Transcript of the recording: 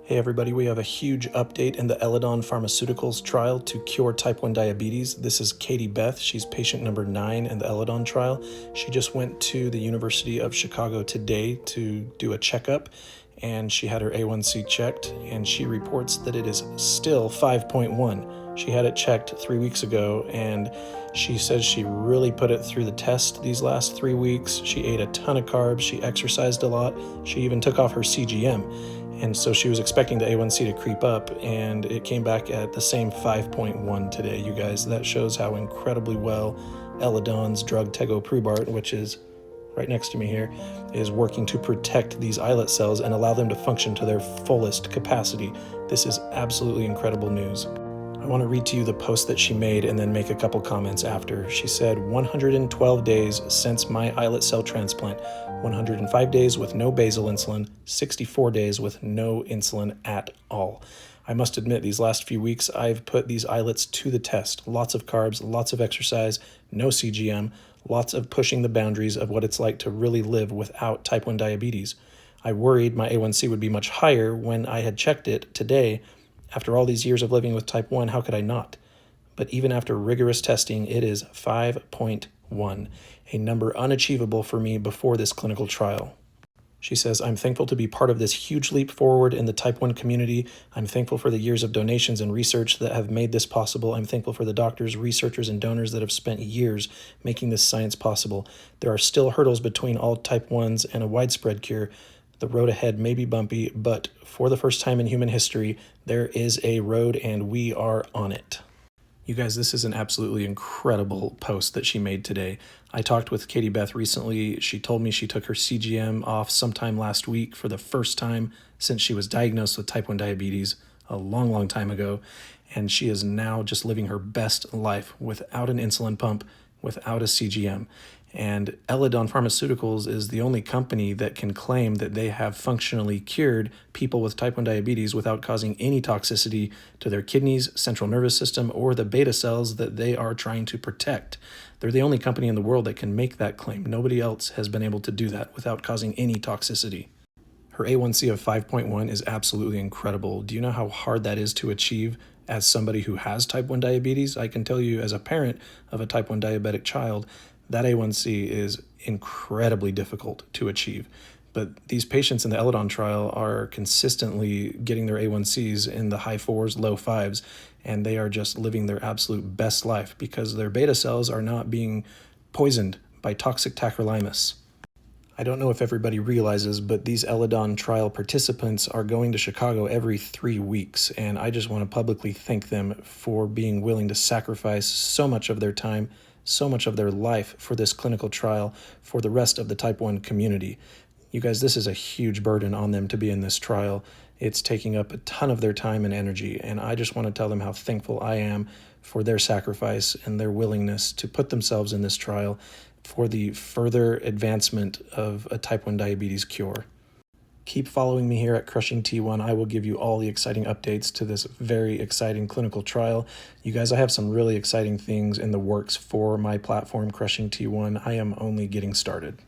Hey everybody, we have a huge update in the Eledon Pharmaceuticals trial to cure type 1 diabetes. This is Beth. She's patient number 9 in the Eledon trial. She just went to the University of Chicago today to do a checkup, and she had her A1C checked, and she reports that it is still 5.1. She had it checked 3 weeks ago, and she says she really put it through the test these last 3 weeks. She ate a ton of carbs, she exercised a lot, she even took off her CGM. And so she was expecting the A1C to creep up, and it came back at the same 5.1 today, you guys. That shows how incredibly well Eledon's drug tegoprubart, which is right next to me here, is working to protect these islet cells and allow them to function to their fullest capacity. This is absolutely incredible news. I want to read to you the post that she made and then make a couple comments after. She said, 112 days since my islet cell transplant, 105 days with no basal insulin, 64 days with no insulin at all. I must admit, these last few weeks, I've put these islets to the test. Lots of carbs, lots of exercise, no CGM, lots of pushing the boundaries of what it's like to really live without type 1 diabetes. I worried my A1C would be much higher when I had checked it today. After all these years of living with type 1, how could I not? But even after rigorous testing, it is 5.1, a number unachievable for me before this clinical trial. She says, I'm thankful to be part of this huge leap forward in the type 1 community. I'm thankful for the years of donations and research that have made this possible. I'm thankful for the doctors, researchers, and donors that have spent years making this science possible. There are still hurdles between all type 1s and a widespread cure. The road ahead may be bumpy, but for the first time in human history, there is a road and we are on it. You guys, this is an absolutely incredible post that she made today. I talked with Beth recently. She told me she took her CGM off sometime last week for the first time since she was diagnosed with type 1 diabetes a long, long time ago. And she is now just living her best life without an insulin pump, without a CGM. And Eledon Pharmaceuticals is the only company that can claim that they have functionally cured people with type 1 diabetes without causing any toxicity to their kidneys, central nervous system, or the beta cells that they are trying to protect. They're the only company in the world that can make that claim. Nobody else has been able to do that without causing any toxicity. Her A1C of 5.1 is absolutely incredible. Do you know how hard that is to achieve as somebody who has type 1 diabetes? I can tell you as a parent of a type 1 diabetic child, that A1C is incredibly difficult to achieve. But these patients in the Eledon trial are consistently getting their A1Cs in the high 4s, low 5s, and they are just living their absolute best life because their beta cells are not being poisoned by toxic tacrolimus. I don't know if everybody realizes, but these Eledon trial participants are going to Chicago every 3 weeks, and I just want to publicly thank them for being willing to sacrifice so much of their time, so much of their life for this clinical trial for the rest of the type 1 community. You guys, this is a huge burden on them to be in this trial. It's taking up a ton of their time and energy, and I just want to tell them how thankful I am for their sacrifice and their willingness to put themselves in this trial for the further advancement of a type 1 diabetes cure. Keep following me here at Crushing T1. I will give you all the exciting updates to this very exciting clinical trial. You guys, I have some really exciting things in the works for my platform, Crushing T1. I am only getting started.